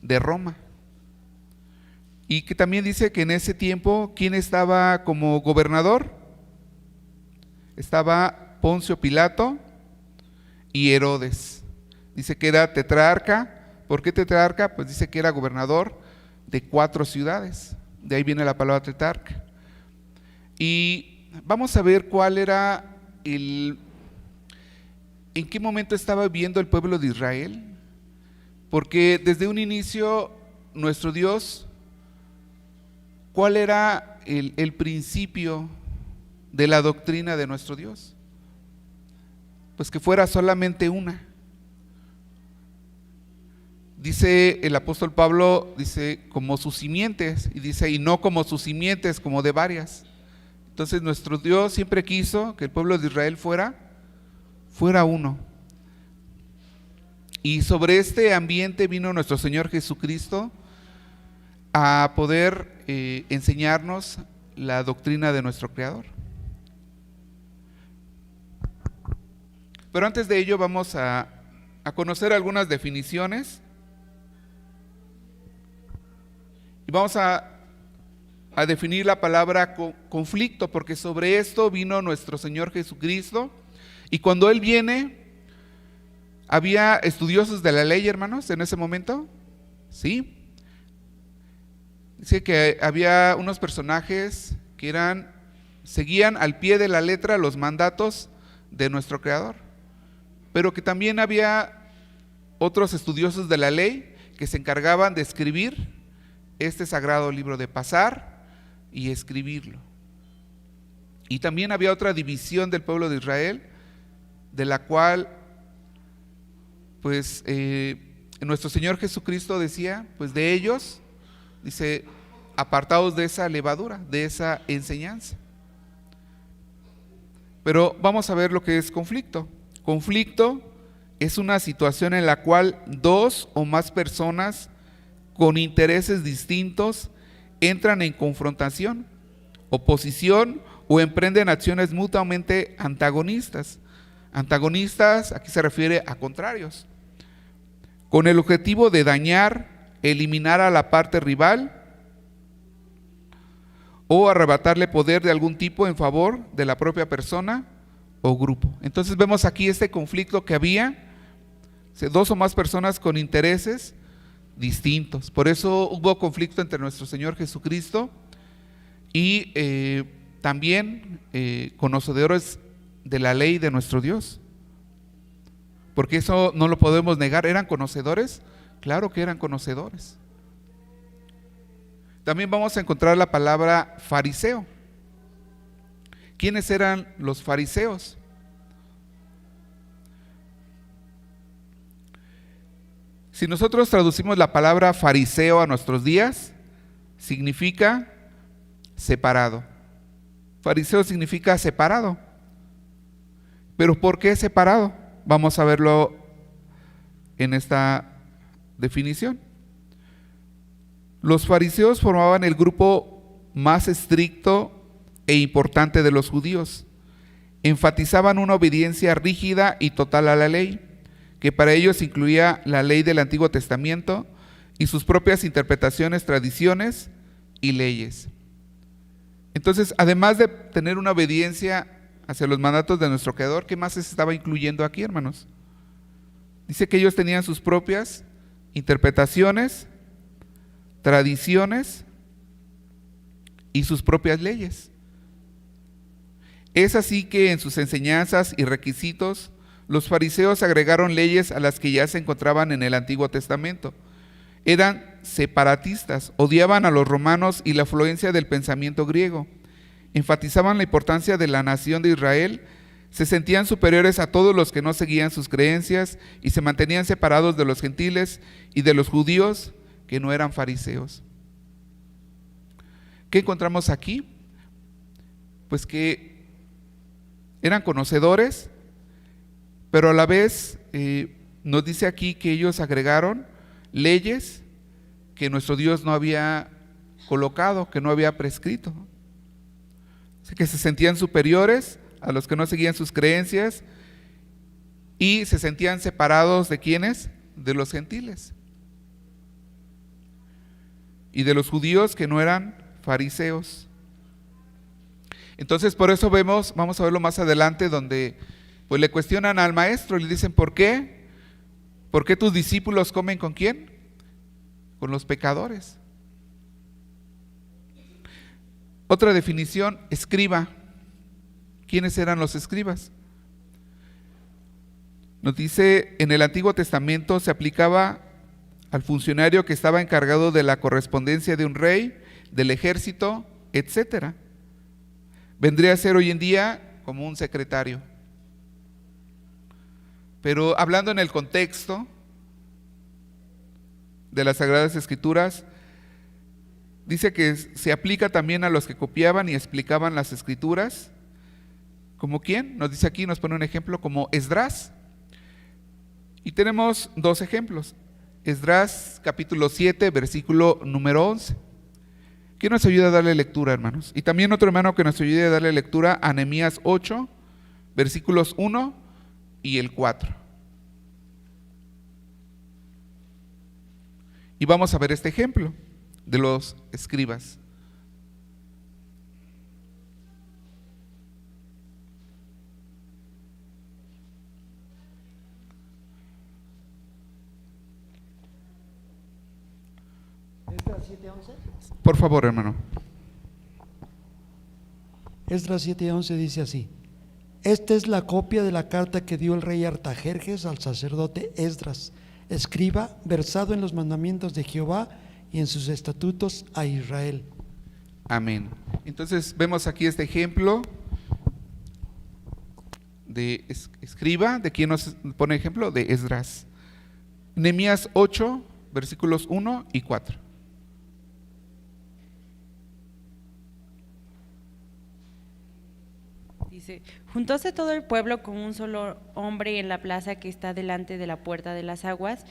de Roma. Y que también dice que en ese tiempo, ¿quién estaba como gobernador? Estaba Poncio Pilato y Herodes. Dice que era tetrarca. ¿Por qué tetrarca? Pues dice que era gobernador de 4 ciudades. De ahí viene la palabra tetrarca. Y vamos a ver cuál era en qué momento estaba viviendo el pueblo de Israel. Porque desde un inicio, nuestro Dios, ¿cuál era el principio de la doctrina de nuestro Dios? Pues que fuera solamente una. Dice el apóstol Pablo, dice como sus simientes, y dice y no como sus simientes, como de varias. Entonces nuestro Dios siempre quiso que el pueblo de Israel fuera uno. Y sobre este ambiente vino nuestro Señor Jesucristo a poder enseñarnos la doctrina de nuestro Creador. Pero antes de ello vamos a conocer algunas definiciones. Y vamos a definir la palabra conflicto, porque sobre esto vino nuestro Señor Jesucristo. Y cuando Él viene, ¿había estudiosos de la ley, hermanos, en ese momento? Sí. Dice que había unos personajes que seguían al pie de la letra los mandatos de nuestro Creador, pero que también había otros estudiosos de la ley que se encargaban de escribir este sagrado libro, de pasar y escribirlo. Y también había otra división del pueblo de Israel, de la cual pues nuestro Señor Jesucristo decía, pues de ellos, dice, apartados de esa levadura, de esa enseñanza. Pero vamos a ver lo que es conflicto. Conflicto es una situación en la cual 2 o más personas con intereses distintos entran en confrontación, oposición o emprenden acciones mutuamente antagonistas. Antagonistas, aquí se refiere a contrarios, con el objetivo de dañar, eliminar a la parte rival o arrebatarle poder de algún tipo en favor de la propia persona o grupo. Entonces vemos aquí este conflicto que había, 2 o más personas con intereses distintos. Por eso hubo conflicto entre nuestro Señor Jesucristo y también conocedores de la ley de nuestro Dios, porque eso no lo podemos negar. ¿Eran conocedores? Claro que eran conocedores. También vamos a encontrar la palabra fariseo. ¿Quiénes eran los fariseos? Si nosotros traducimos la palabra fariseo a nuestros días, significa separado. Fariseo significa separado. ¿Pero por qué separado? Vamos a verlo en esta definición. Los fariseos formaban el grupo más estricto e importante de los judíos. Enfatizaban una obediencia rígida y total a la ley, que para ellos incluía la ley del Antiguo Testamento y sus propias interpretaciones, tradiciones y leyes. Entonces, además de tener una obediencia hacia los mandatos de nuestro Creador, ¿qué más se estaba incluyendo aquí, hermanos? Dice que ellos tenían sus propias interpretaciones, tradiciones y sus propias leyes. Es así que en sus enseñanzas y requisitos, los fariseos agregaron leyes a las que ya se encontraban en el Antiguo Testamento. Eran separatistas, odiaban a los romanos y la afluencia del pensamiento griego. Enfatizaban la importancia de la nación de Israel, se sentían superiores a todos los que no seguían sus creencias y se mantenían separados de los gentiles y de los judíos que no eran fariseos. ¿Qué encontramos aquí? Pues que eran conocedores, pero a la vez nos dice aquí que ellos agregaron leyes que nuestro Dios no había colocado, que no había prescrito. Así que se sentían superiores a los que no seguían sus creencias y se sentían separados ¿de quiénes? De los gentiles. y de los judíos que no eran fariseos. Entonces por eso vemos, vamos a verlo más adelante, donde pues le cuestionan al maestro y le dicen, ¿por qué? ¿Por qué tus discípulos comen con quién? Con los pecadores. Otra definición, escriba. ¿Quiénes eran los escribas? Nos dice, en el Antiguo Testamento se aplicaba al funcionario que estaba encargado de la correspondencia de un rey, del ejército, etcétera. Vendría a ser hoy en día como un secretario. Pero hablando en el contexto de las Sagradas Escrituras, dice que se aplica también a los que copiaban y explicaban las Escrituras. ¿Como quién? Nos dice aquí, nos pone un ejemplo como Esdras. Y tenemos dos ejemplos. Esdras capítulo 7, versículo número 11. ¿Quién nos ayuda a darle lectura, hermanos? Y también otro hermano que nos ayude a darle lectura a Nehemías 8, versículos 1 y el 4. Y vamos a ver este ejemplo de los escribas. Esdras 7:11. Por favor, hermano. Esdras 7:11 dice así: esta es la copia de la carta que dio el rey Artajerjes al sacerdote Esdras, escriba, versado en los mandamientos de Jehová y en sus estatutos a Israel. Amén. Entonces vemos aquí este ejemplo de escriba. ¿De quién nos pone ejemplo? De Esdras. Nehemías 8, versículos 1 y 4. Dice: juntóse todo el pueblo con un solo hombre en la plaza que está delante de la puerta de las aguas,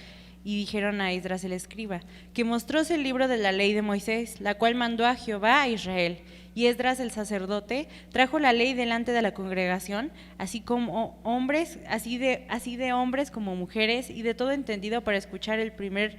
y dijeron a Esdras el escriba, que mostróse el libro de la ley de Moisés, la cual mandó a Jehová a Israel. Y Esdras el sacerdote trajo la ley delante de la congregación, así como hombres, así de hombres como mujeres, y de todo entendido, para escuchar el primer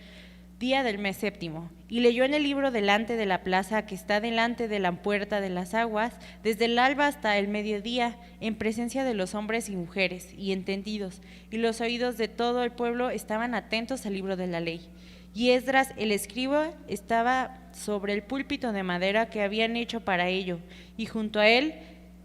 día del mes séptimo, y leyó en el libro delante de la plaza que está delante de la puerta de las aguas, desde el alba hasta el mediodía, en presencia de los hombres y mujeres, y entendidos, y los oídos de todo el pueblo estaban atentos al libro de la ley. Y Esdras el escriba estaba sobre el púlpito de madera que habían hecho para ello, y junto a él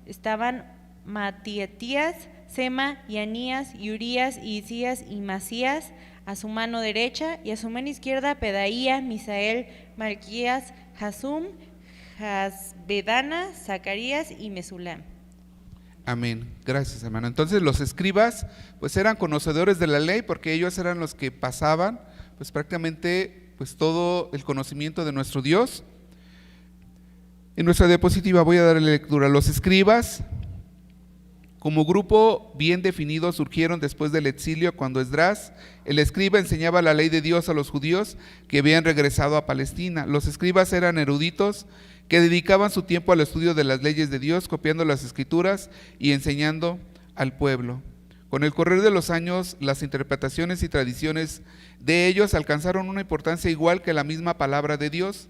estaban Matiatías, Sema, y Anías, y Urías, y Isías, y Masías, a su mano derecha, y a su mano izquierda Pedaía, Misael, Malquías, Hasum, Hasbedana, Zacarías y Mesulam. Amén. Gracias, hermano. Entonces los escribas pues eran conocedores de la ley, porque ellos eran los que pasaban pues prácticamente pues todo el conocimiento de nuestro Dios. En nuestra diapositiva voy a darle lectura. Los escribas, como grupo bien definido, surgieron después del exilio, cuando Esdras, el escriba, enseñaba la ley de Dios a los judíos que habían regresado a Palestina. Los escribas eran eruditos que dedicaban su tiempo al estudio de las leyes de Dios, copiando las escrituras y enseñando al pueblo. Con el correr de los años, las interpretaciones y tradiciones de ellos alcanzaron una importancia igual que la misma palabra de Dios,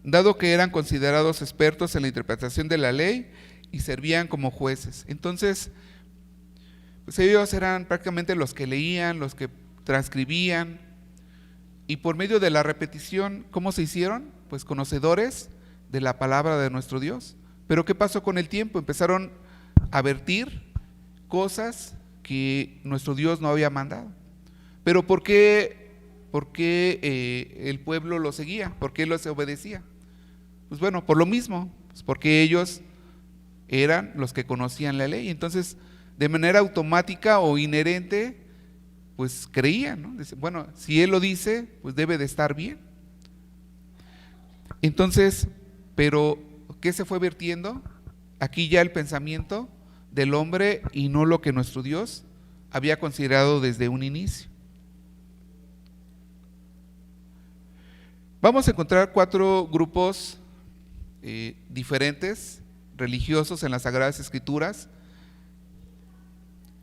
dado que eran considerados expertos en la interpretación de la ley y servían como jueces. Entonces, pues ellos eran prácticamente los que leían, los que transcribían, y por medio de la repetición, ¿cómo se hicieron? Pues conocedores de la palabra de nuestro Dios. Pero ¿qué pasó con el tiempo? Empezaron a vertir cosas que nuestro Dios no había mandado. Pero ¿por qué el pueblo lo seguía? ¿Por qué los obedecía? Pues bueno, por lo mismo, pues porque ellos eran los que conocían la ley. Entonces, de manera automática o inherente, pues creían, ¿no? Bueno, si Él lo dice, pues debe de estar bien. Entonces, pero ¿qué se fue vertiendo? Aquí ya el pensamiento del hombre y no lo que nuestro Dios había considerado desde un inicio. Vamos a encontrar 4 grupos diferentes, religiosos, en las Sagradas Escrituras,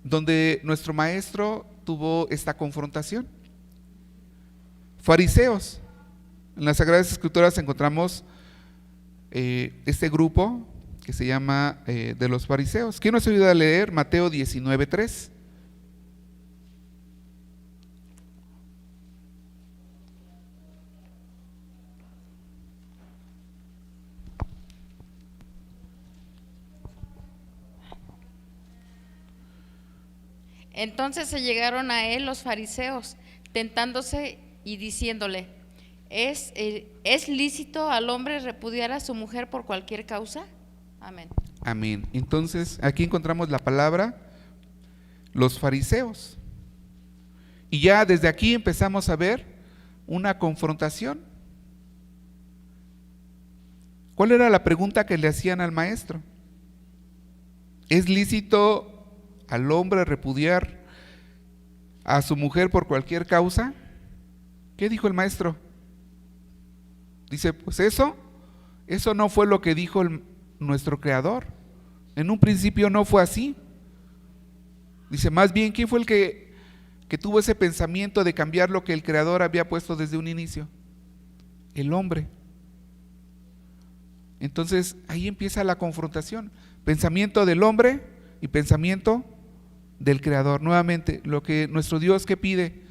donde nuestro maestro tuvo esta confrontación. Fariseos. En las Sagradas Escrituras encontramos este grupo que se llama de los fariseos. ¿Quién nos ayuda a leer Mateo 19:3? Entonces se llegaron a él los fariseos, tentándose y diciéndole: ¿Es lícito al hombre repudiar a su mujer por cualquier causa? Amén. Amén. Entonces, aquí encontramos la palabra los fariseos. Y ya desde aquí empezamos a ver una confrontación. ¿Cuál era la pregunta que le hacían al maestro? ¿Es lícito al hombre repudiar a su mujer por cualquier causa? ¿Qué dijo el maestro? Dice, pues eso no fue lo que dijo nuestro Creador. En un principio no fue así. Dice, más bien, ¿quién fue el que tuvo ese pensamiento de cambiar lo que el Creador había puesto desde un inicio? El hombre. Entonces ahí empieza la confrontación. Pensamiento del hombre y pensamiento del Creador. Nuevamente, lo que nuestro Dios que pide,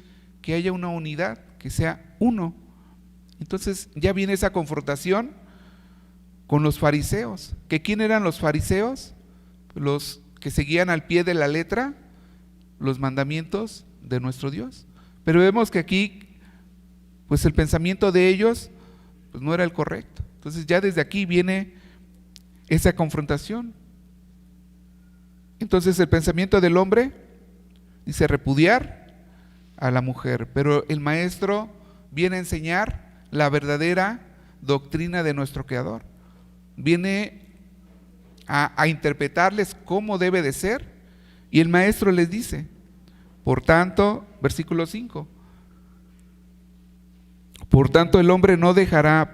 que haya una unidad, que sea uno. Entonces ya viene esa confrontación con los fariseos. ¿Que quién eran los fariseos? Los que seguían al pie de la letra los mandamientos de nuestro Dios. Pero vemos que aquí, pues el pensamiento de ellos pues no era el correcto. Entonces ya desde aquí viene esa confrontación. Entonces el pensamiento del hombre dice repudiar a la mujer, pero el maestro viene a enseñar la verdadera doctrina de nuestro Creador. Viene a interpretarles cómo debe de ser, y el maestro les dice, por tanto, versículo 5, por tanto el hombre no dejará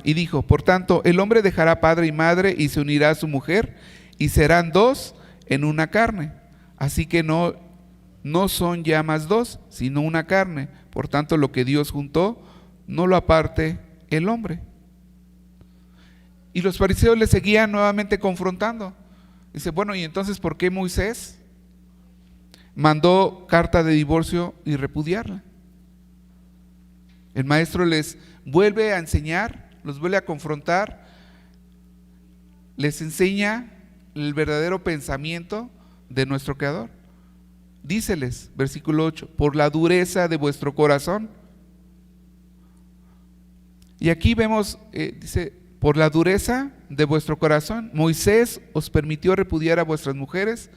y dijo, por tanto el hombre dejará padre y madre y se unirá a su mujer y serán dos en una carne, así que no son ya más dos, sino una carne. Por tanto, lo que Dios juntó, no lo aparte el hombre. Y los fariseos le seguían nuevamente confrontando. Dice, bueno, ¿y entonces por qué Moisés mandó carta de divorcio y repudiarla? El maestro les vuelve a enseñar, los vuelve a confrontar, les enseña el verdadero pensamiento de nuestro Creador. Díceles, versículo 8, por la dureza de vuestro corazón. Y aquí vemos, dice, por la dureza de vuestro corazón, Moisés os permitió repudiar a vuestras mujeres,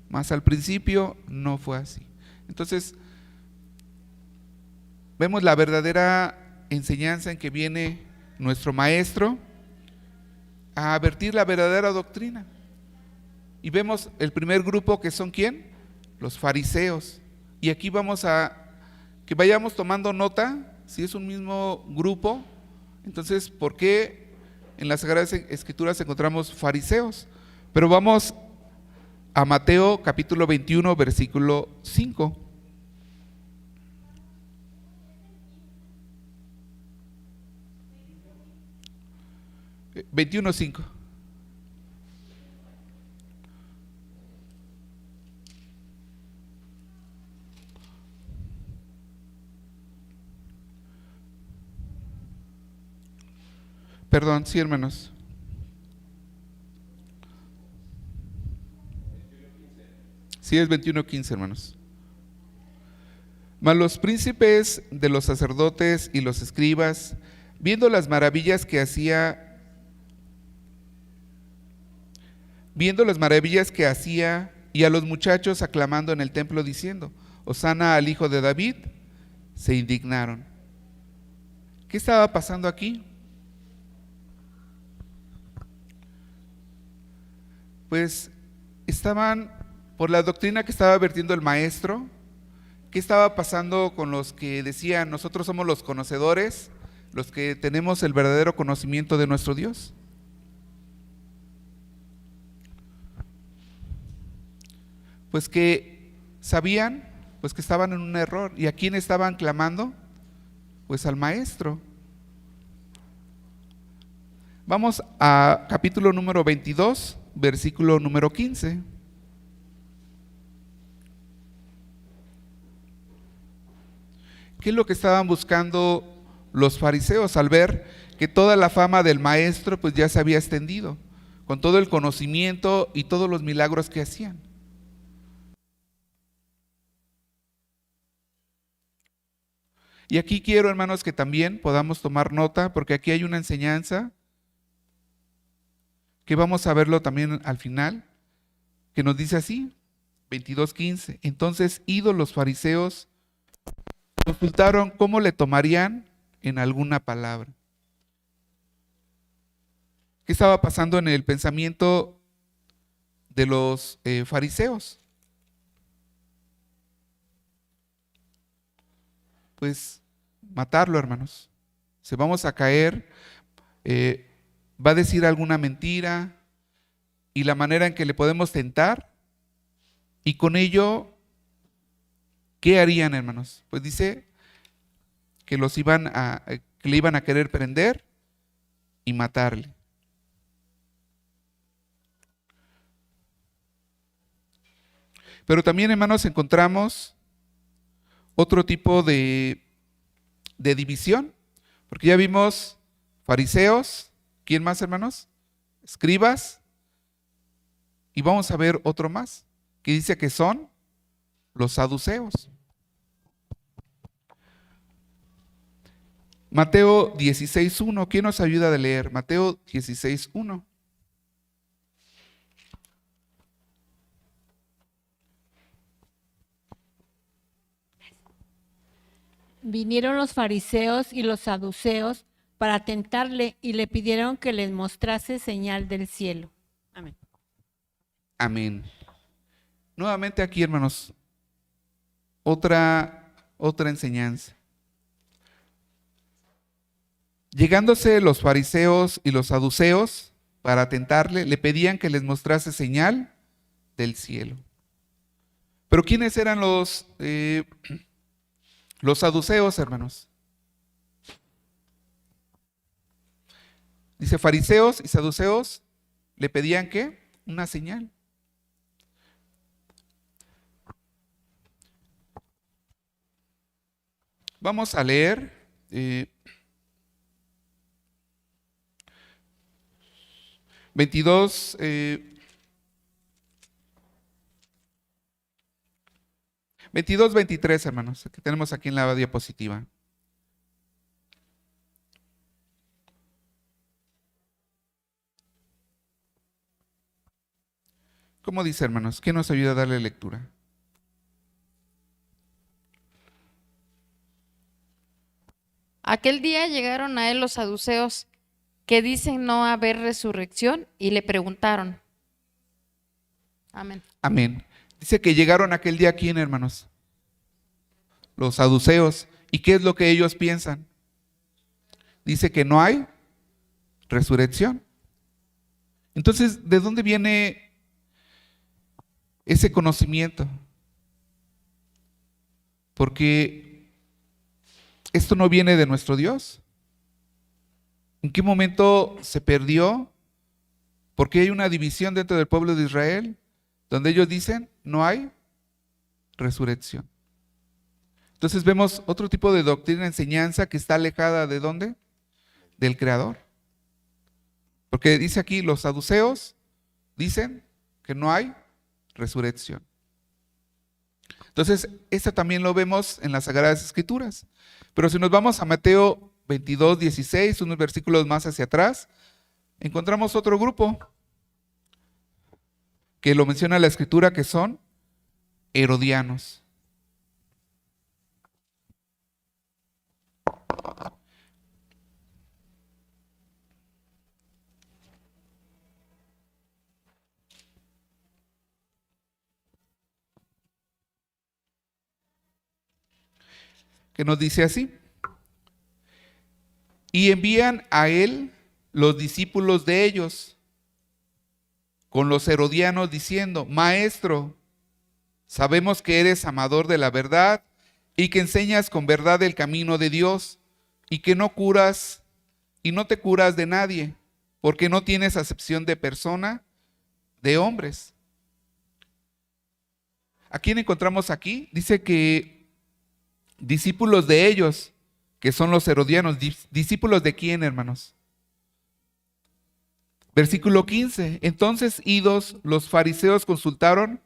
mas al principio no fue así. Entonces, vemos la verdadera enseñanza en que viene nuestro maestro a advertir la verdadera doctrina. Y vemos el primer grupo, que son ¿quién? Los fariseos. Y aquí vamos a que vayamos tomando nota, si es un mismo grupo, entonces ¿por qué en las Sagradas Escrituras encontramos fariseos? Pero vamos a Mateo capítulo 21 versículo 5. Eh, 21:5. Perdón, sí, hermanos. Sí, es 21:15, hermanos. Mas los príncipes de los sacerdotes y los escribas, viendo las maravillas que hacía y a los muchachos aclamando en el templo diciendo, Hosana al Hijo de David, se indignaron. ¿Qué estaba pasando aquí? Pues estaban, por la doctrina que estaba vertiendo el maestro, ¿qué estaba pasando con los que decían, nosotros somos los conocedores, los que tenemos el verdadero conocimiento de nuestro Dios? Pues que sabían, pues que estaban en un error. ¿Y a quién estaban clamando? pues al maestro. Vamos a capítulo número 22, versículo número 15. ¿Qué es lo que estaban buscando los fariseos al ver que toda la fama del maestro pues ya se había extendido, con todo el conocimiento y todos los milagros que hacían? Y aquí quiero, hermanos, que también podamos tomar nota, porque aquí hay una enseñanza que vamos a verlo también al final, que nos dice así, 22:15. Entonces, idos los fariseos, consultaron cómo le tomarían en alguna palabra. ¿Qué estaba pasando en el pensamiento de los fariseos? Pues matarlo, hermanos. Si vamos a caer, va a decir alguna mentira, y la manera en que le podemos tentar, y con ello, ¿qué harían, hermanos? Pues dice que que le iban a querer prender y matarle. Pero también, hermanos, encontramos otro tipo de división, porque ya vimos fariseos, ¿quién más, hermanos? Escribas, y vamos a ver otro más, que dice que son los saduceos. Mateo 16:1, ¿quién nos ayuda a leer? Mateo 16:1. Vinieron los fariseos y los saduceos para tentarle y le pidieron que les mostrase señal del cielo. Amén. Amén. Nuevamente aquí, hermanos, otra enseñanza. Llegándose los fariseos y los saduceos para tentarle, le pedían que les mostrase señal del cielo. Pero ¿quiénes eran los saduceos, hermanos? Dice, fariseos y saduceos le pedían ¿qué? Una señal. Vamos a leer 22, 23, hermanos, que tenemos aquí en la diapositiva. ¿Cómo dice, hermanos? ¿Quién nos ayuda a darle lectura? Aquel día llegaron a él los saduceos, que dicen no haber resurrección, y le preguntaron. Amén. Amén. Dice que llegaron aquel día, ¿quién, hermanos? Los saduceos. ¿Y qué es lo que ellos piensan? Dice que no hay resurrección. Entonces, ¿de dónde viene ese conocimiento? Porque esto no viene de nuestro Dios. ¿En qué momento se perdió? Porque hay una división dentro del pueblo de Israel, donde ellos dicen, no hay resurrección. Entonces vemos otro tipo de doctrina, enseñanza que está alejada ¿de dónde? Del Creador. Porque dice aquí, los saduceos dicen que no hay resurrección. Entonces, esto también lo vemos en las Sagradas Escrituras. Pero si nos vamos a Mateo 22:16, unos versículos más hacia atrás, encontramos otro grupo que lo menciona la Escritura, que son herodianos. Que nos dice así: y envían a él los discípulos de ellos con los herodianos diciendo, Maestro, sabemos que eres amador de la verdad y que enseñas con verdad el camino de Dios, y que no curas y no te curas de nadie, porque no tienes acepción de persona, de hombres. ¿A quién encontramos aquí? Dice que discípulos de ellos, que son los herodianos. ¿Discípulos de quién, hermanos? Versículo 15. Entonces, idos, los fariseos consultaron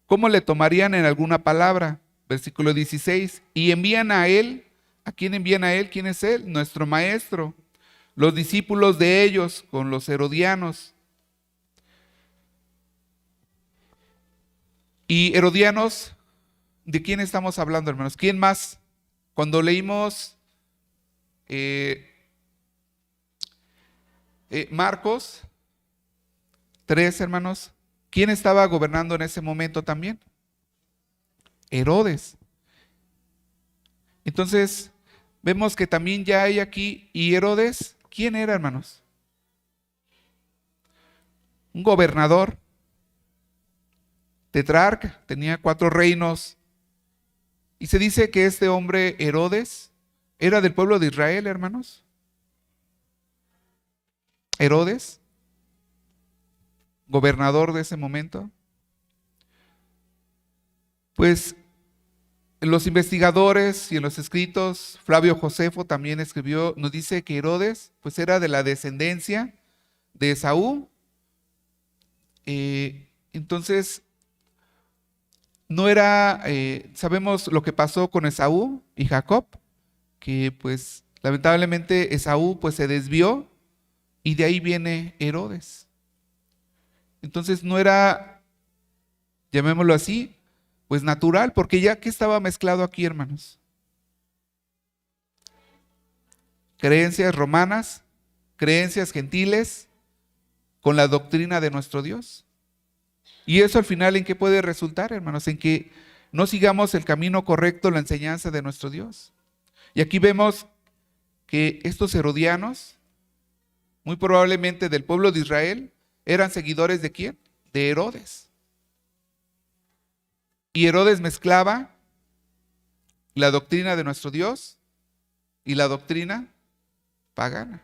cómo le tomarían en alguna palabra. Versículo 16. Y envían a él. ¿A quién envían a él? ¿Quién es él? Nuestro maestro. Los discípulos de ellos con los herodianos. Y herodianos, ¿de quién estamos hablando, hermanos? ¿Quién más? Cuando leímos Marcos 3, hermanos, ¿quién estaba gobernando en ese momento también? Herodes. Entonces, vemos que también ya hay aquí, y Herodes, ¿quién era, hermanos? Un gobernador, tetrarca, tenía 4 reinos. Y se dice que este hombre Herodes era del pueblo de Israel, hermanos. Herodes, gobernador de ese momento. Pues en los investigadores y en los escritos, Flavio Josefo también escribió, nos dice que Herodes pues era de la descendencia de Esaú. Entonces, no era, sabemos lo que pasó con Esaú y Jacob, que pues lamentablemente Esaú pues se desvió y de ahí viene Herodes. Entonces no era, llamémoslo así, pues natural, porque ya que estaba mezclado aquí, hermanos. Creencias romanas, creencias gentiles, con la doctrina de nuestro Dios. Y eso al final, ¿en qué puede resultar, hermanos? En que no sigamos el camino correcto, la enseñanza de nuestro Dios. Y aquí vemos que estos herodianos, muy probablemente del pueblo de Israel, eran seguidores ¿de quién? De Herodes. Y Herodes mezclaba la doctrina de nuestro Dios y la doctrina pagana.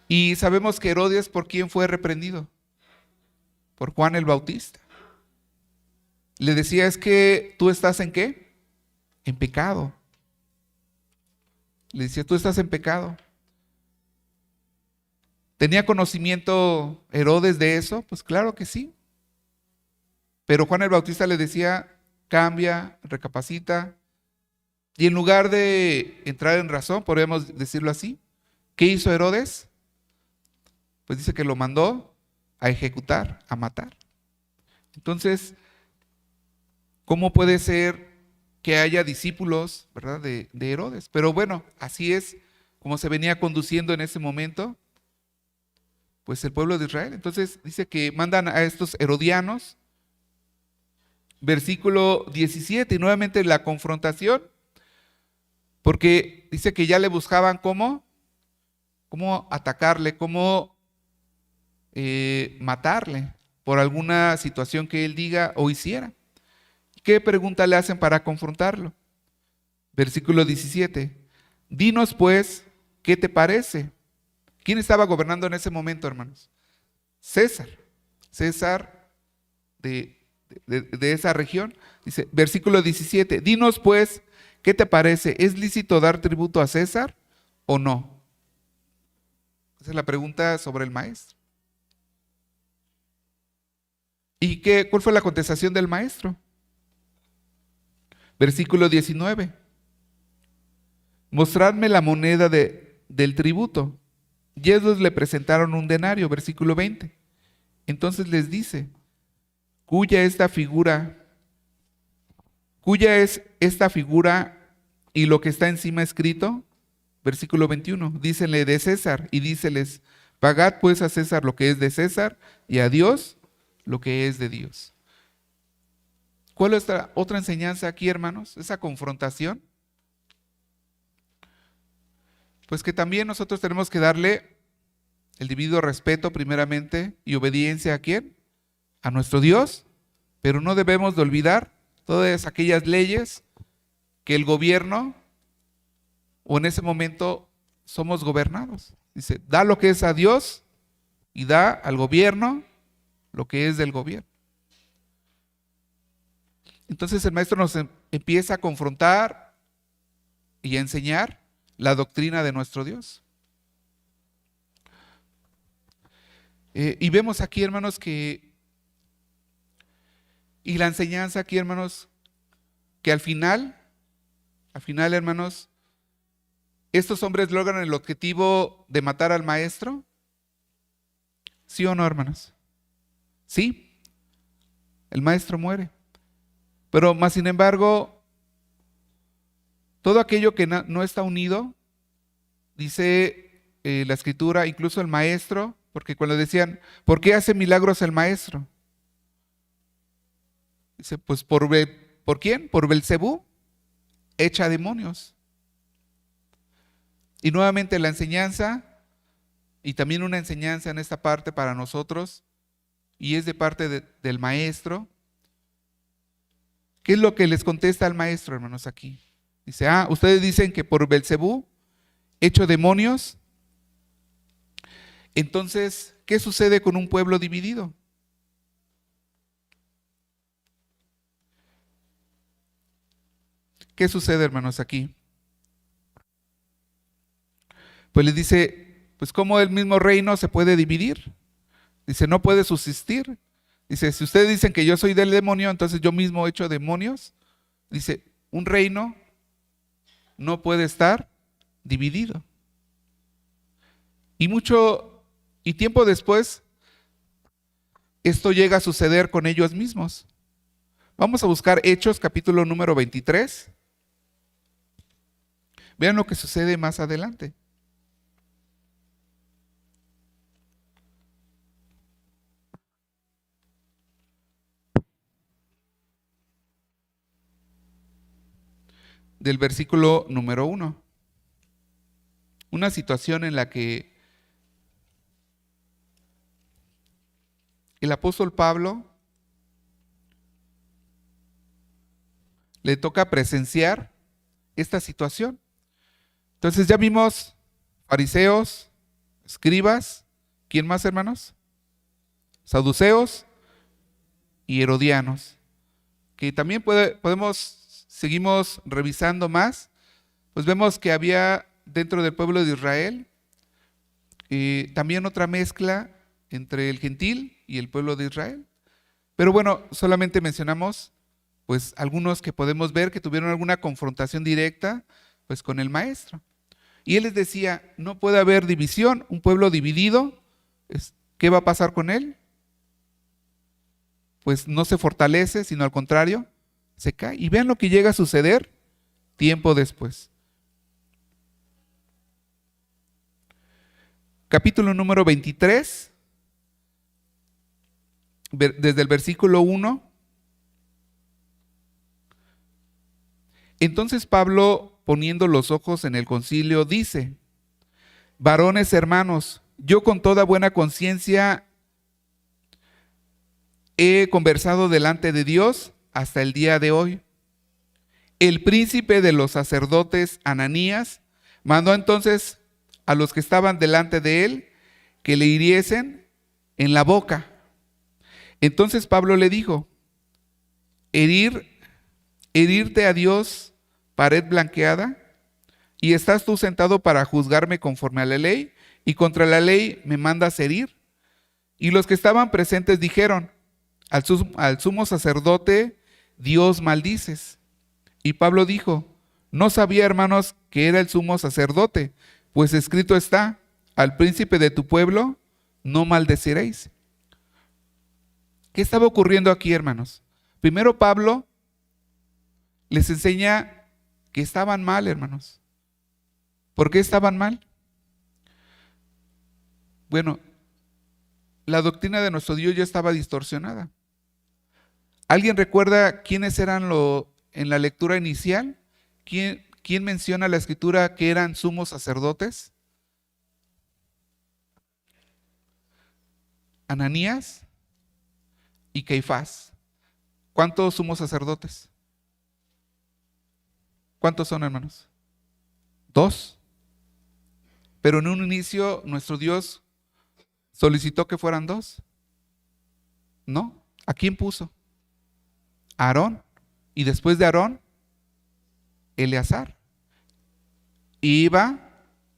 Y sabemos que Herodes, ¿por quién fue reprendido? Por Juan el Bautista. Le decía, es que tú estás ¿en qué? En pecado. Le decía, tú estás en pecado. ¿Tenía conocimiento Herodes de eso? Pues claro que sí. Pero Juan el Bautista le decía, cambia, recapacita. Y en lugar de entrar en razón, podríamos decirlo así, ¿qué hizo Herodes? Pues dice que lo mandó a ejecutar, a matar. Entonces, ¿cómo puede ser que haya discípulos, ¿verdad?, de Herodes? Pero bueno, así es como se venía conduciendo en ese momento, pues el pueblo de Israel. Entonces dice que mandan a estos herodianos, versículo 17, y nuevamente la confrontación, porque dice que ya le buscaban cómo atacarle, cómo matarle por alguna situación que él diga o hiciera. ¿Qué pregunta le hacen para confrontarlo? Versículo 17. Dinos pues, ¿qué te parece? ¿Quién estaba gobernando en ese momento, hermanos? César. César de esa región. Dice, versículo 17. Dinos pues, ¿qué te parece? ¿Es lícito dar tributo a César o no? Esa es la pregunta sobre el maestro. ¿Y cuál fue la contestación del maestro? Versículo 19. Mostradme la moneda del tributo. Y ellos le presentaron un denario, versículo 20. Entonces les dice, ¿cuya es esta figura y lo que está encima escrito? Versículo 21. Dícenle de César y díceles, pagad pues a César lo que es de César y a Dios lo que es de Dios. ¿Cuál es la otra enseñanza aquí, hermanos? Esa confrontación. Pues que también nosotros tenemos que darle el debido respeto primeramente y obediencia ¿a quién? A nuestro Dios, pero no debemos de olvidar todas aquellas leyes que el gobierno, o en ese momento somos gobernados. Dice, da lo que es a Dios y da al gobierno lo que es del gobierno. Entonces el maestro nos empieza a confrontar y a enseñar la doctrina de nuestro Dios. Y vemos aquí, hermanos, y la enseñanza aquí, hermanos, que al final, hermanos, estos hombres logran el objetivo de matar al maestro. ¿Sí o no, hermanos? Sí, el maestro muere. Pero más sin embargo, todo aquello que no está unido, dice la Escritura, incluso el maestro, porque cuando decían, ¿por qué hace milagros el maestro? Dice, pues ¿por quién? Por Belcebú, echa demonios. Y nuevamente la enseñanza, y también una enseñanza en esta parte para nosotros, y es de parte del maestro. ¿Qué es lo que les contesta al maestro, hermanos, aquí? Dice, ustedes dicen que por Belcebú echo demonios. Entonces, ¿qué sucede con un pueblo dividido? ¿Qué sucede, hermanos, aquí? Pues les dice, pues ¿cómo el mismo reino se puede dividir? Dice, no puede subsistir. Dice, si ustedes dicen que yo soy del demonio, entonces yo mismo echo demonios. Dice, un reino no puede estar dividido. Y tiempo después, esto llega a suceder con ellos mismos. Vamos a buscar Hechos, capítulo número 23. Vean lo que sucede más adelante. Del versículo número 1. Una situación en la que el apóstol Pablo le toca presenciar esta situación. Entonces ya vimos fariseos, escribas, ¿quién más, hermanos? Saduceos y herodianos, que también seguimos revisando más, pues vemos que había dentro del pueblo de Israel también otra mezcla entre el gentil y el pueblo de Israel. Pero bueno, solamente mencionamos pues algunos que podemos ver que tuvieron alguna confrontación directa pues con el maestro. Y él les decía, no puede haber división, un pueblo dividido, ¿qué va a pasar con él? Pues no se fortalece, sino al contrario, se cae. Y vean lo que llega a suceder tiempo después. Capítulo número 23, desde el versículo 1. Entonces Pablo, poniendo los ojos en el concilio, dice, varones hermanos, yo con toda buena conciencia he conversado delante de Dios hasta el día de hoy. El príncipe de los sacerdotes, Ananías, mandó entonces a los que estaban delante de él que le hiriesen en la boca. Entonces Pablo le dijo, herirte a Dios, pared blanqueada, y estás tú sentado para juzgarme conforme a la ley, y contra la ley me mandas herir. Y los que estaban presentes dijeron, al sumo sacerdote Dios maldices. Y Pablo dijo, no sabía, hermanos, que era el sumo sacerdote, pues escrito está, al príncipe de tu pueblo no maldeciréis. ¿Qué estaba ocurriendo aquí, hermanos? Primero Pablo les enseña que estaban mal, hermanos. ¿Por qué estaban mal? Bueno, la doctrina de nuestro Dios ya estaba distorsionada. ¿Alguien recuerda quiénes eran en la lectura inicial? ¿Quién menciona la escritura que eran sumos sacerdotes? Ananías y Caifás. ¿Cuántos sumos sacerdotes? ¿Cuántos son, hermanos? 2. Pero en un inicio nuestro Dios solicitó que fueran 2. ¿No? ¿A quién puso? A Aarón. Y después de Aarón, Eleazar. Y iba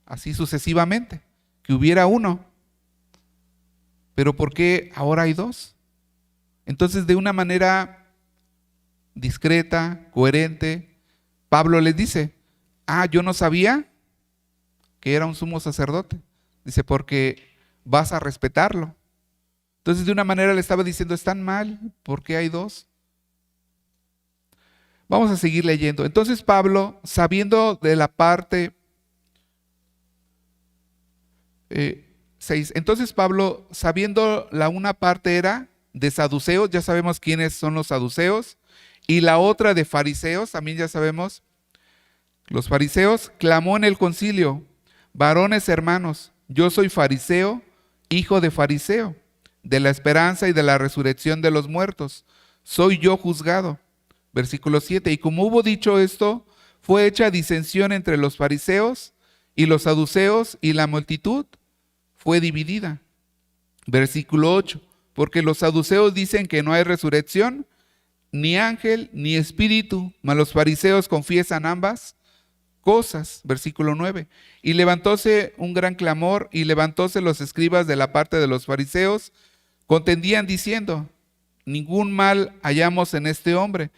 así sucesivamente, que hubiera 1. Pero ¿por qué ahora hay 2? Entonces, de una manera discreta, coherente, Pablo les dice, yo no sabía que era un sumo sacerdote. Dice, porque vas a respetarlo. Entonces, de una manera le estaba diciendo, están mal, ¿por qué hay 2? Vamos a seguir leyendo. Entonces Pablo, sabiendo de la parte 6, entonces Pablo, sabiendo la una parte era de saduceos, ya sabemos quiénes son los saduceos, y la otra de fariseos, también ya sabemos, los fariseos, clamó en el concilio, varones hermanos, yo soy fariseo, hijo de fariseo, de la esperanza y de la resurrección de los muertos, soy yo juzgado. Versículo 7, y como hubo dicho esto, fue hecha disensión entre los fariseos y los saduceos, y la multitud fue dividida. Versículo 8, porque los saduceos dicen que no hay resurrección, ni ángel, ni espíritu, mas los fariseos confiesan ambas cosas. Versículo 9, y levantóse un gran clamor, y levantóse los escribas de la parte de los fariseos, contendían diciendo, ningún mal hallamos en este hombre,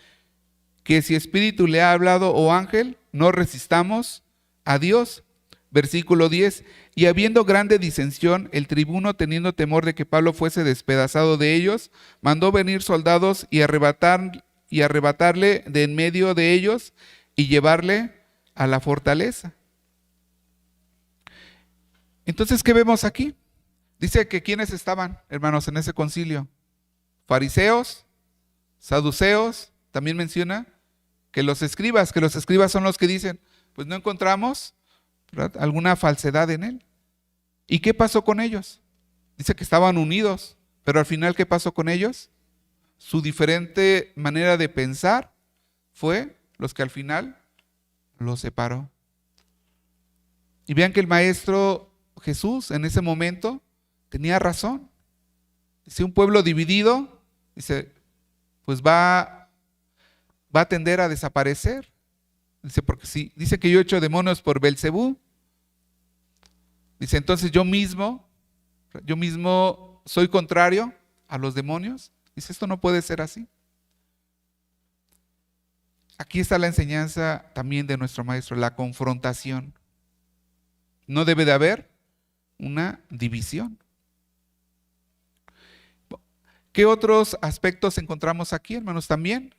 que si espíritu le ha hablado o ángel, no resistamos a Dios. Versículo 10, y habiendo grande disensión, el tribuno, teniendo temor de que Pablo fuese despedazado de ellos, mandó venir soldados y arrebatarle de en medio de ellos y llevarle a la fortaleza. Entonces, ¿qué vemos aquí? Dice que ¿quiénes estaban, hermanos, en ese concilio? Fariseos, saduceos, también menciona que los escribas son los que dicen, pues no encontramos, ¿verdad?, alguna falsedad en él. ¿Y qué pasó con ellos? Dice que estaban unidos, pero al final, ¿qué pasó con ellos? Su diferente manera de pensar fue los que al final los separó. Y vean que el maestro Jesús en ese momento tenía razón. Dice, un pueblo dividido, dice, pues va a tender a desaparecer. Dice, porque si dice que yo echo demonios por Belcebú, dice, entonces yo mismo soy contrario a los demonios. Dice, esto no puede ser así. Aquí está la enseñanza también de nuestro maestro, la confrontación. No debe de haber una división. ¿Qué otros aspectos encontramos aquí, hermanos? También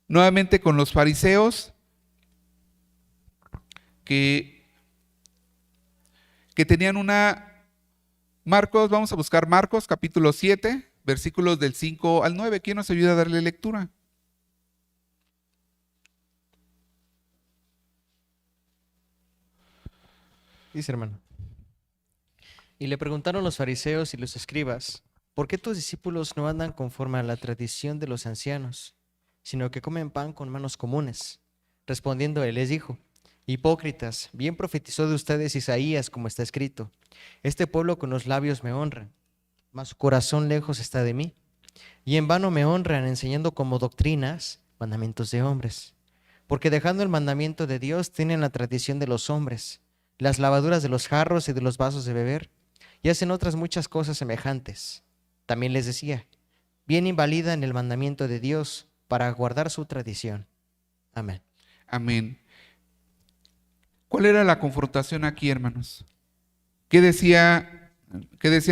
nuevamente con los fariseos que tenían vamos a buscar Marcos capítulo 7, versículos del 5 al 9. ¿Quién nos ayuda a darle lectura? Dice, hermano. Y le preguntaron los fariseos y los escribas, ¿por qué tus discípulos no andan conforme a la tradición de los ancianos, sino que comen pan con manos comunes? Respondiendo él les dijo, hipócritas, bien profetizó de ustedes Isaías, como está escrito, este pueblo con los labios me honra, mas su corazón lejos está de mí, y en vano me honran enseñando como doctrinas mandamientos de hombres, porque dejando el mandamiento de Dios tienen la tradición de los hombres, las lavaduras de los jarros y de los vasos de beber, y hacen otras muchas cosas semejantes. También les decía, bien invalidan el mandamiento de Dios para guardar su tradición. Amén. Amén. ¿Cuál era la confrontación aquí, hermanos? ¿Qué decían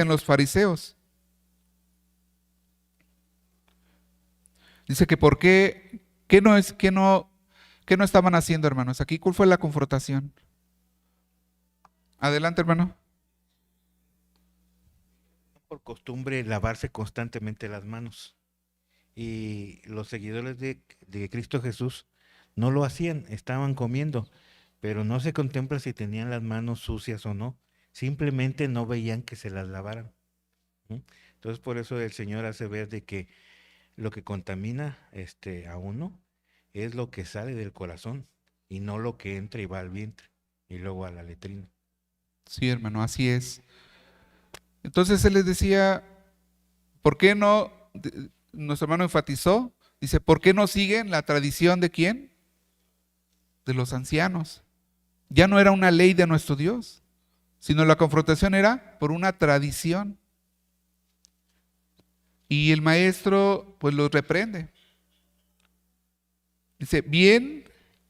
los fariseos? Dice que ¿por qué? ¿Qué no estaban haciendo, hermanos? Aquí, ¿cuál fue la confrontación? Adelante, hermano. Por costumbre lavarse constantemente las manos. Y los seguidores de Cristo Jesús no lo hacían, estaban comiendo, pero no se contempla si tenían las manos sucias o no. Simplemente no veían que se las lavaran. Entonces, por eso el Señor hace ver de que lo que contamina a uno es lo que sale del corazón y no lo que entra y va al vientre y luego a la letrina. Sí, hermano, así es. Entonces él les decía, ¿por qué no? Nuestro hermano enfatizó, dice, ¿por qué no siguen la tradición de quién? De los ancianos. Ya no era una ley de nuestro Dios, sino la confrontación era por una tradición. Y el maestro pues los reprende. Dice, bien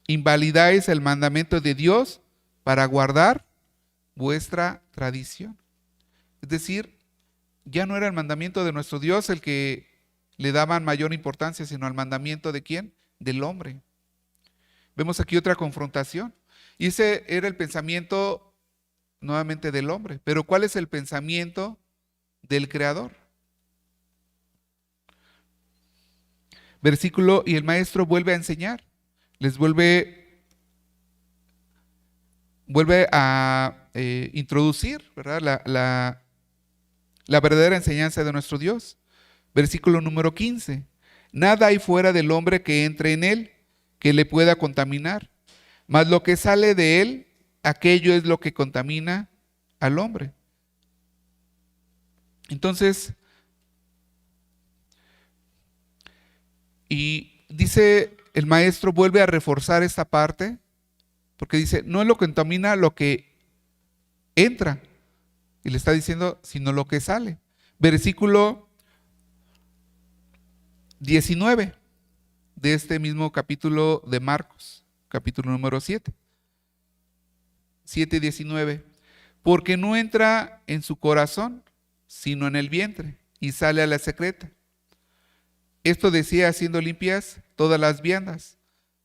invalidáis el mandamiento de Dios para guardar vuestra tradición. Es decir, ya no era el mandamiento de nuestro Dios el que le daban mayor importancia, sino al mandamiento de quién? Del hombre. Vemos aquí otra confrontación. Y ese era el pensamiento nuevamente del hombre. Pero ¿cuál es el pensamiento del Creador? Versículo, y el maestro vuelve a enseñar. Les vuelve a introducir, ¿verdad? La verdadera enseñanza de nuestro Dios. Versículo número 15. Nada hay fuera del hombre que entre en él, que le pueda contaminar. Mas lo que sale de él, aquello es lo que contamina al hombre. Entonces, y dice el maestro, vuelve a reforzar esta parte, porque dice, no es lo que contamina lo que entra, y le está diciendo, sino lo que sale. Versículo 19 de este mismo capítulo de Marcos, capítulo número 7. 7:19. Porque no entra en su corazón, sino en el vientre, y sale a la secreta. Esto decía haciendo limpias todas las viandas,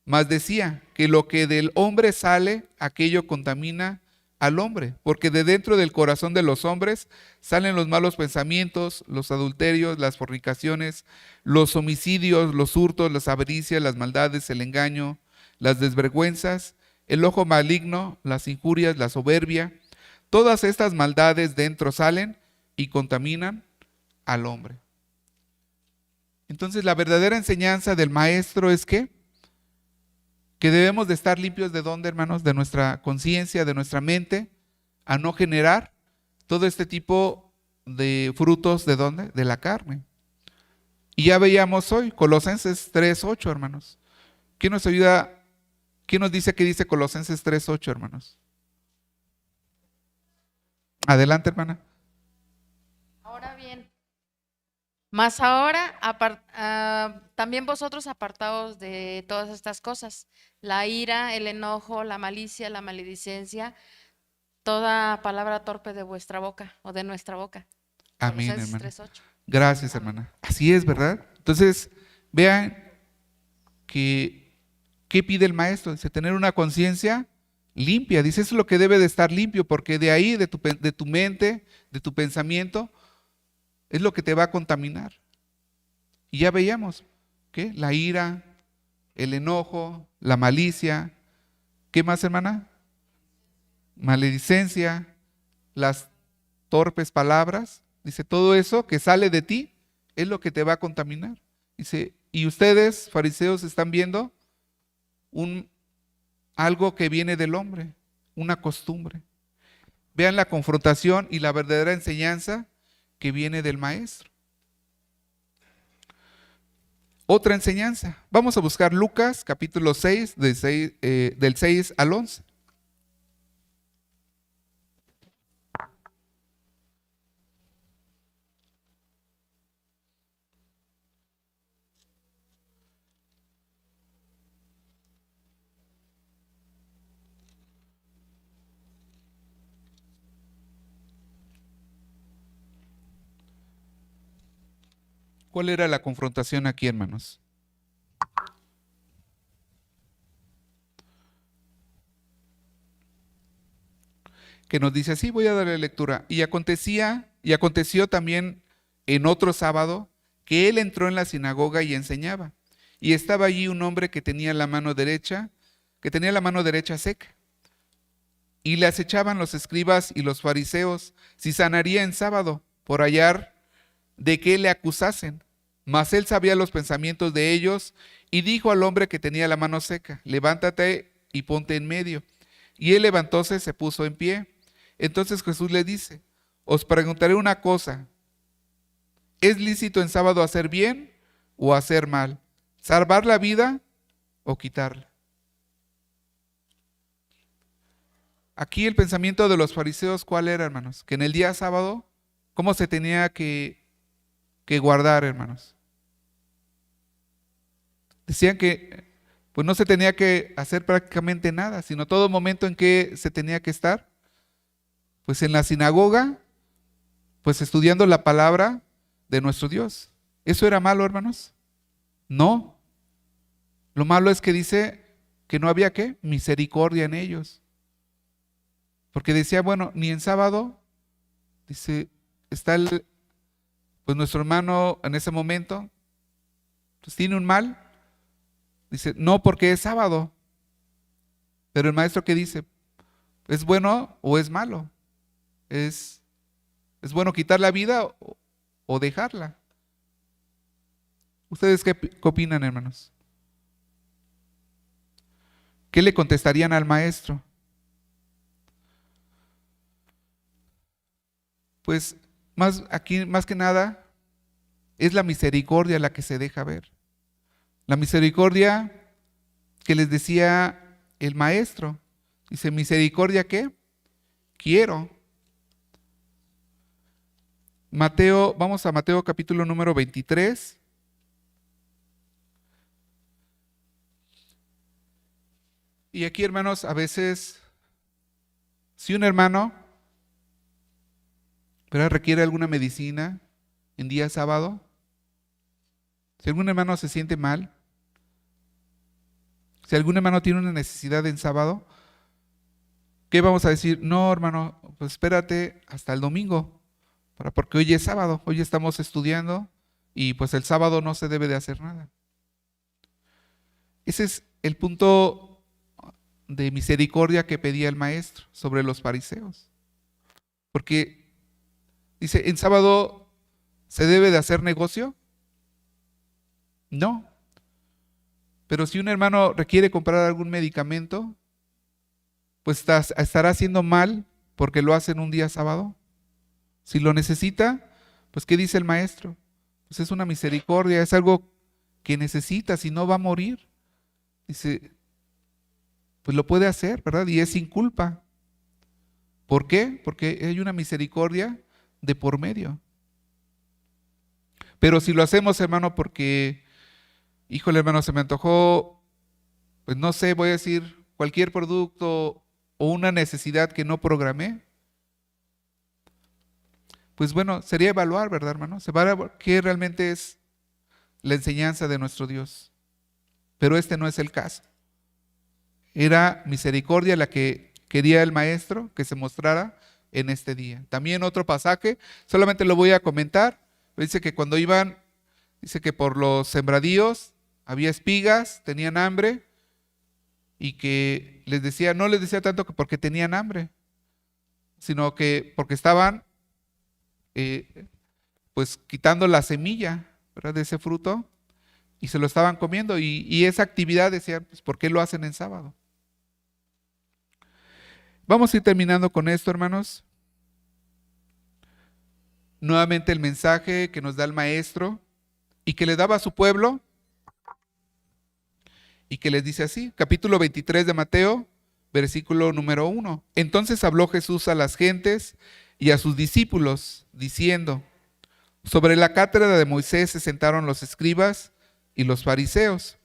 mas decía que lo que del hombre sale, aquello contamina al hombre, porque de dentro del corazón de los hombres salen los malos pensamientos, los adulterios, las fornicaciones, los homicidios, los hurtos, las avaricias, las maldades, el engaño, las desvergüenzas, el ojo maligno, las injurias, la soberbia. Todas estas maldades dentro salen y contaminan al hombre. Entonces la verdadera enseñanza del maestro es que debemos de estar limpios de dónde, hermanos, de nuestra conciencia, de nuestra mente, a no generar todo este tipo de frutos, ¿de dónde? De la carne. Y ya veíamos hoy, Colosenses 3:8, hermanos. ¿Quién nos ayuda? ¿Quién nos dice qué dice Colosenses 3:8, hermanos? Adelante, hermana. Ahora bien, mas ahora también vosotros apartaos de todas estas cosas, la ira, el enojo, la malicia, la maledicencia, toda palabra torpe de vuestra boca o de nuestra boca. Amén, Colosenses hermana. 3:8. Gracias, hermana. Así es, ¿verdad? Entonces, vean que ¿qué pide el maestro? Dice, tener una conciencia limpia. Dice, eso es lo que debe de estar limpio, porque de ahí, de tu mente, de tu pensamiento, es lo que te va a contaminar. Y ya veíamos, ¿qué? La ira, el enojo, la malicia. ¿Qué más, hermana? Maledicencia, las torpes palabras. Dice, todo eso que sale de ti es lo que te va a contaminar. Dice, y ustedes, fariseos, están viendo algo que viene del hombre, una costumbre. Vean la confrontación y la verdadera enseñanza que viene del maestro. Otra enseñanza. Vamos a buscar Lucas capítulo 6, del 6 al 11. ¿Cuál era la confrontación aquí, hermanos? Que nos dice así, voy a darle lectura. Y aconteció también en otro sábado que él entró en la sinagoga y enseñaba. Y estaba allí un hombre que tenía la mano derecha seca. Y le acechaban los escribas y los fariseos si sanaría en sábado por hallar de qué le acusasen. Mas él sabía los pensamientos de ellos y dijo al hombre que tenía la mano seca: levántate y ponte en medio. Y él levantóse, se puso en pie. Entonces Jesús le dice: os preguntaré una cosa. ¿Es lícito en sábado hacer bien o hacer mal? ¿Salvar la vida o quitarla? Aquí el pensamiento de los fariseos, ¿cuál era, hermanos? Que en el día sábado, ¿cómo se tenía que guardar, hermanos? Decían que pues no se tenía que hacer prácticamente nada, sino todo momento en que se tenía que estar, pues en la sinagoga, pues estudiando la palabra de nuestro Dios. ¿Eso era malo, hermanos? No. Lo malo es que dice que no había ¿qué? Misericordia en ellos. Porque decía, bueno, ni en sábado, dice, está pues nuestro hermano en ese momento, pues tiene un mal. Dice, no porque es sábado. Pero el maestro, ¿qué dice? ¿Es bueno o es malo? ¿Es bueno quitar la vida o dejarla? ¿Ustedes qué opinan, hermanos? ¿Qué le contestarían al maestro? Pues aquí más que nada es la misericordia la que se deja ver. La misericordia que les decía el maestro. Dice, ¿misericordia qué? Quiero. Mateo, vamos a Mateo capítulo número 23. Y aquí, hermanos, a veces, si un hermano requiere alguna medicina en día sábado, si algún hermano se siente mal, si algún hermano tiene una necesidad en sábado, ¿qué vamos a decir? No, hermano, pues espérate hasta el domingo, porque hoy es sábado, hoy estamos estudiando y pues el sábado no se debe de hacer nada. Ese es el punto de misericordia que pedía el maestro sobre los fariseos. Porque dice, ¿en sábado se debe de hacer negocio? No. Pero si un hermano requiere comprar algún medicamento, pues estará haciendo mal porque lo hace en un día sábado. Si lo necesita, pues ¿qué dice el maestro? Pues es una misericordia, es algo que necesita, si no va a morir. Dice, pues lo puede hacer, ¿verdad? Y es sin culpa. ¿Por qué? Porque hay una misericordia de por medio. Pero si lo hacemos, hermano, porque, híjole, hermano, se me antojó, pues no sé, voy a decir, cualquier producto o una necesidad que no programé, pues bueno, sería evaluar, ¿verdad, hermano? Se va a evaluar qué realmente es la enseñanza de nuestro Dios. Pero este no es el caso. Era misericordia la que quería el maestro que se mostrara en este día. También otro pasaje, solamente lo voy a comentar. Dice que cuando iban, dice que por los sembradíos había espigas, tenían hambre, y que les decía, no les decía tanto que porque tenían hambre, sino que porque estaban pues quitando la semilla, ¿verdad?, de ese fruto, y se lo estaban comiendo, y esa actividad decían, pues ¿por qué lo hacen en sábado? Vamos a ir terminando con esto, hermanos. Nuevamente el mensaje que nos da el maestro y que le daba a su pueblo y que les dice así, capítulo 23 de Mateo, versículo número 1. Entonces habló Jesús a las gentes y a sus discípulos, diciendo, sobre la cátedra de Moisés se sentaron los escribas y los fariseos.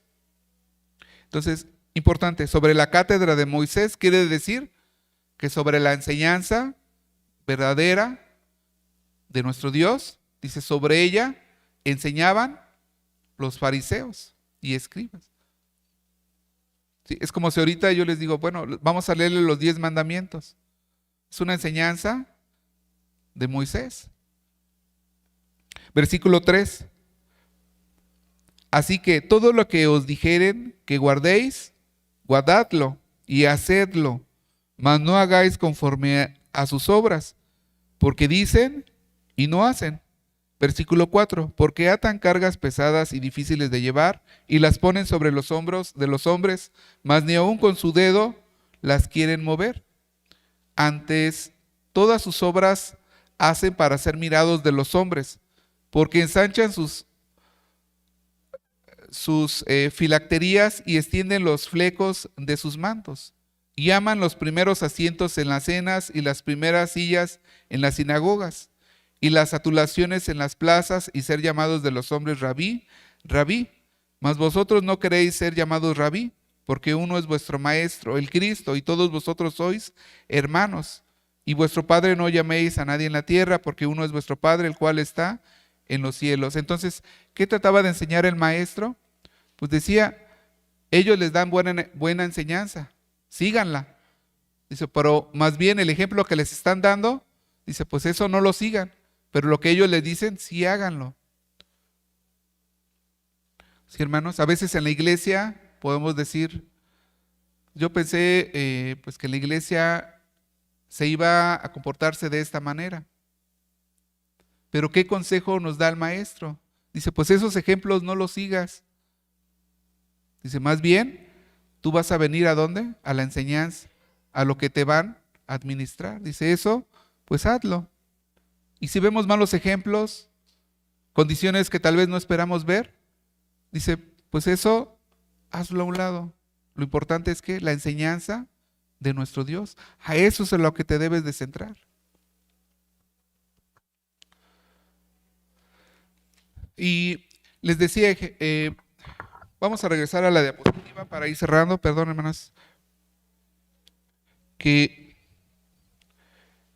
Entonces, importante, sobre la cátedra de Moisés quiere decir que sobre la enseñanza verdadera de nuestro Dios, dice, sobre ella enseñaban los fariseos y escribas. Sí, es como si ahorita yo les digo, bueno, vamos a leerle los 10 mandamientos. Es una enseñanza de Moisés. Versículo 3. Así que todo lo que os dijeren que guardéis, guardadlo y hacedlo, mas no hagáis conforme a sus obras, porque dicen y no hacen. Versículo 4, porque atan cargas pesadas y difíciles de llevar y las ponen sobre los hombros de los hombres, mas ni aun con su dedo las quieren mover. Antes, todas sus obras hacen para ser mirados de los hombres, porque ensanchan sus filacterías y extienden los flecos de sus mantos. Y aman los primeros asientos en las cenas y las primeras sillas en las sinagogas y las adulaciones en las plazas y ser llamados de los hombres rabí, rabí. Mas vosotros no queréis ser llamados rabí, porque uno es vuestro maestro, el Cristo, y todos vosotros sois hermanos. Y vuestro Padre no llaméis a nadie en la tierra, porque uno es vuestro Padre, el cual está en los cielos. Entonces, ¿qué trataba de enseñar el maestro? Pues decía, ellos les dan buena enseñanza, síganla. Dice, pero más bien el ejemplo que les están dando, dice, pues eso no lo sigan, pero lo que ellos les dicen, sí háganlo. Sí, hermanos, a veces en la iglesia podemos decir, yo pensé pues que la iglesia se iba a comportarse de esta manera. Pero ¿qué consejo nos da el maestro? Dice, pues esos ejemplos no los sigas. Dice, más bien, tú vas a venir ¿a dónde? A la enseñanza, a lo que te van a administrar. Dice, eso, pues hazlo. Y si vemos malos ejemplos, condiciones que tal vez no esperamos ver, dice, pues eso, hazlo a un lado. Lo importante es que la enseñanza de nuestro Dios, a eso es en lo que te debes de centrar. Y les decía, vamos a regresar a la diapositiva para ir cerrando, perdón hermanas, que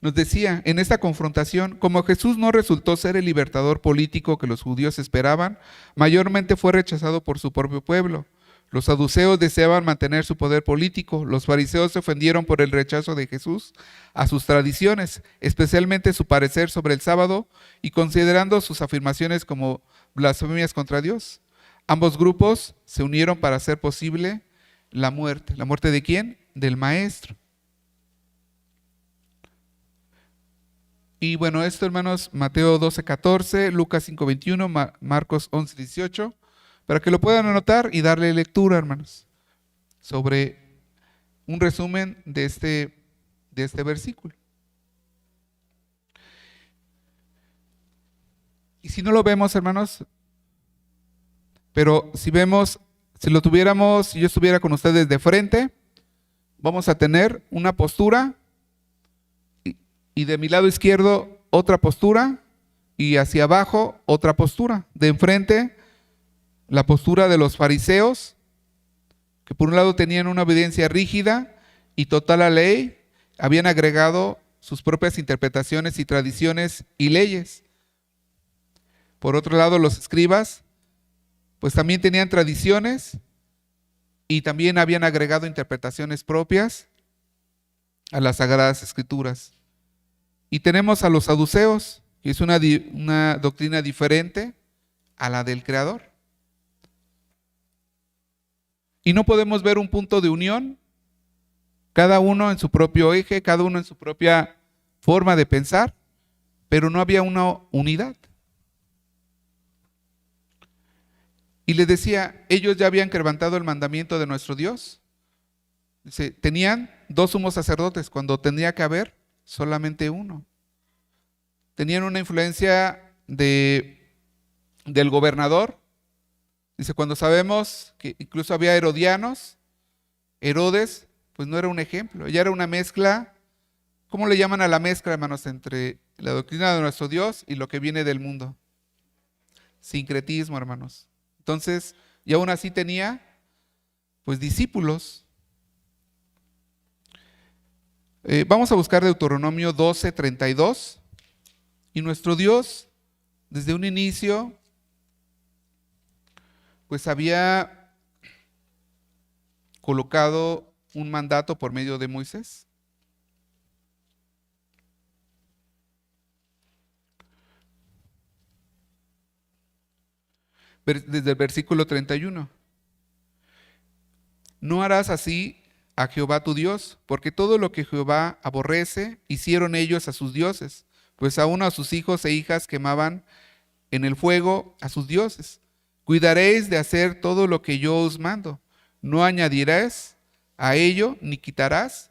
nos decía en esta confrontación, como Jesús no resultó ser el libertador político que los judíos esperaban, mayormente fue rechazado por su propio pueblo. Los saduceos deseaban mantener su poder político, los fariseos se ofendieron por el rechazo de Jesús a sus tradiciones, especialmente su parecer sobre el sábado y considerando sus afirmaciones como blasfemias contra Dios. Ambos grupos se unieron para hacer posible la muerte. ¿La muerte de quién? Del maestro. Y bueno, esto hermanos, Mateo 12:14, Lucas 5:21, Marcos 11:18, para que lo puedan anotar y darle lectura, hermanos, sobre un resumen de este versículo. Y si no lo vemos, hermanos, pero si vemos, si lo tuviéramos, si yo estuviera con ustedes de frente, vamos a tener una postura y de mi lado izquierdo otra postura y hacia abajo otra postura. De enfrente, la postura de los fariseos, que por un lado tenían una obediencia rígida y total a la ley, habían agregado sus propias interpretaciones y tradiciones y leyes. Por otro lado, los escribas, pues también tenían tradiciones y también habían agregado interpretaciones propias a las Sagradas Escrituras. Y tenemos a los saduceos, que es una doctrina diferente a la del Creador. Y no podemos ver un punto de unión, cada uno en su propio eje, cada uno en su propia forma de pensar, pero no había una unidad. Y les decía, ellos ya habían quebrantado el mandamiento de nuestro Dios. Dice, tenían 2 sumos sacerdotes cuando tendría que haber solamente uno. Tenían una influencia del gobernador. Dice, cuando sabemos que incluso había herodianos, Herodes, pues no era un ejemplo, ya era una mezcla. ¿Cómo le llaman a la mezcla, hermanos, entre la doctrina de nuestro Dios y lo que viene del mundo? Sincretismo, hermanos. Entonces, y aún así tenía, pues, discípulos. Vamos a buscar Deuteronomio 12:32. Y nuestro Dios, desde un inicio, pues había colocado un mandato por medio de Moisés. Desde el versículo 31. No harás así a Jehová tu Dios, porque todo lo que Jehová aborrece, hicieron ellos a sus dioses, pues aún a sus hijos e hijas quemaban en el fuego a sus dioses. Cuidaréis de hacer todo lo que yo os mando. No añadirás a ello ni quitarás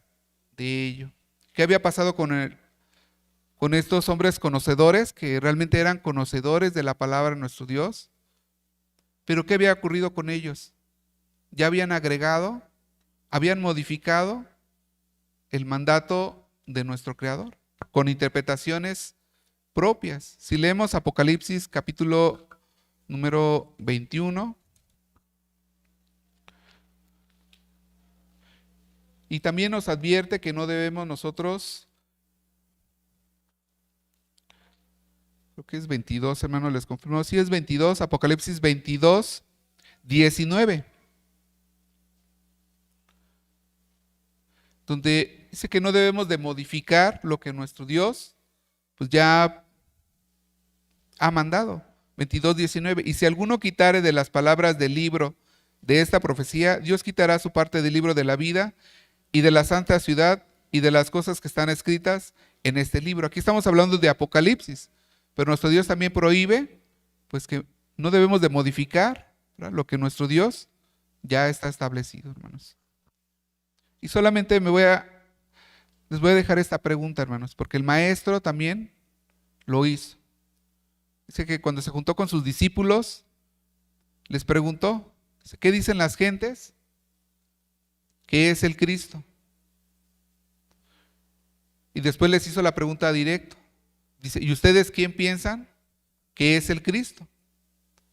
de ello. ¿Qué había pasado con estos hombres conocedores, que realmente eran conocedores de la palabra de nuestro Dios? Pero ¿qué había ocurrido con ellos? Ya habían agregado, habían modificado el mandato de nuestro Creador con interpretaciones propias. Si leemos Apocalipsis capítulo número 21, y también nos advierte que no debemos nosotros, creo que es 22, hermanos, les confirmo, sí es 22, Apocalipsis 22, 19, donde dice que no debemos de modificar lo que nuestro Dios pues ya ha mandado. 22, 19, y si alguno quitare de las palabras del libro de esta profecía, Dios quitará su parte del libro de la vida y de la santa ciudad y de las cosas que están escritas en este libro. Aquí estamos hablando de Apocalipsis, pero nuestro Dios también prohíbe pues que no debemos de modificar, ¿verdad?, lo que nuestro Dios ya está establecido, hermanos. Y solamente les voy a dejar esta pregunta, hermanos, porque el maestro también lo hizo. Dice que cuando se juntó con sus discípulos, les preguntó, ¿qué dicen las gentes? ¿Qué es el Cristo? Y después les hizo la pregunta directa. Dice, ¿y ustedes quién piensan que es el Cristo?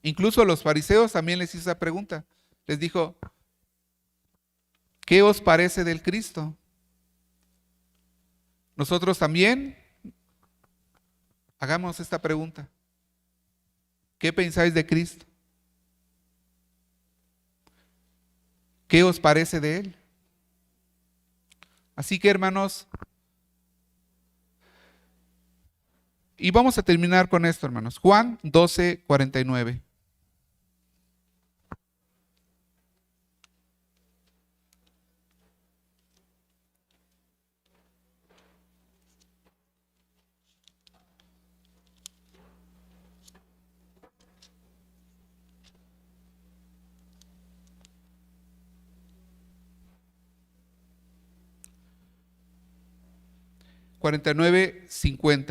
Incluso a los fariseos también les hizo esa pregunta. Les dijo, ¿qué os parece del Cristo? Nosotros también hagamos esta pregunta. ¿Qué pensáis de Cristo? ¿Qué os parece de Él? Así que, hermanos, y vamos a terminar con esto, hermanos. Juan 12, 49.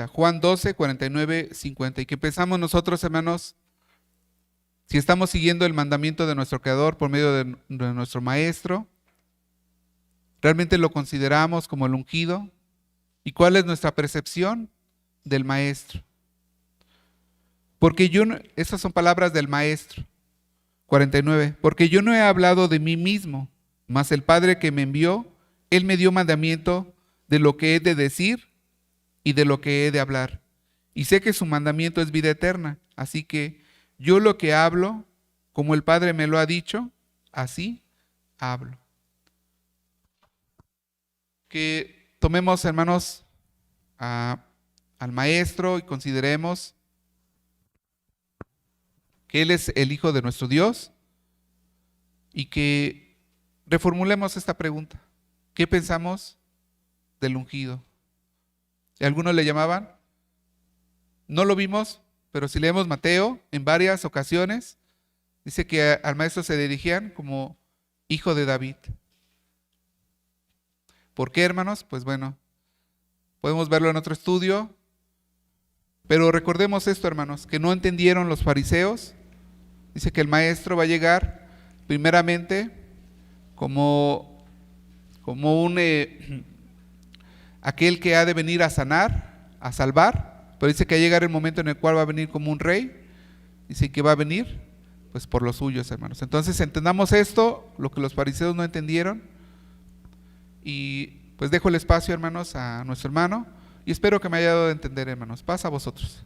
Juan 12, 49, 50. Y que pensamos nosotros, hermanos, si estamos siguiendo el mandamiento de nuestro Creador por medio de nuestro Maestro, ¿realmente lo consideramos como el ungido? ¿Y cuál es nuestra percepción del Maestro? Porque esas son palabras del Maestro. 49. Porque yo no he hablado de mí mismo, mas el Padre que me envió, Él me dio mandamiento de lo que he de decir y de lo que he de hablar. Y sé que su mandamiento es vida eterna, así que yo lo que hablo, como el Padre me lo ha dicho, así hablo. Que tomemos, hermanos, al Maestro y consideremos que Él es el Hijo de nuestro Dios y que reformulemos esta pregunta. ¿Qué pensamos del ungido? ¿Y algunos le llamaban? No lo vimos, pero si leemos Mateo, en varias ocasiones, dice que al maestro se dirigían como hijo de David. ¿Por qué, hermanos? Pues bueno, podemos verlo en otro estudio, pero recordemos esto, hermanos, que no entendieron los fariseos. Dice que el maestro va a llegar primeramente como aquel que ha de venir a sanar, a salvar, pero dice que va a llegar el momento en el cual va a venir como un rey. Dice que va a venir pues por los suyos, hermanos. Entonces entendamos esto, lo que los fariseos no entendieron, y pues dejo el espacio, hermanos, a nuestro hermano, y espero que me haya dado a entender, hermanos. Pasa a vosotros.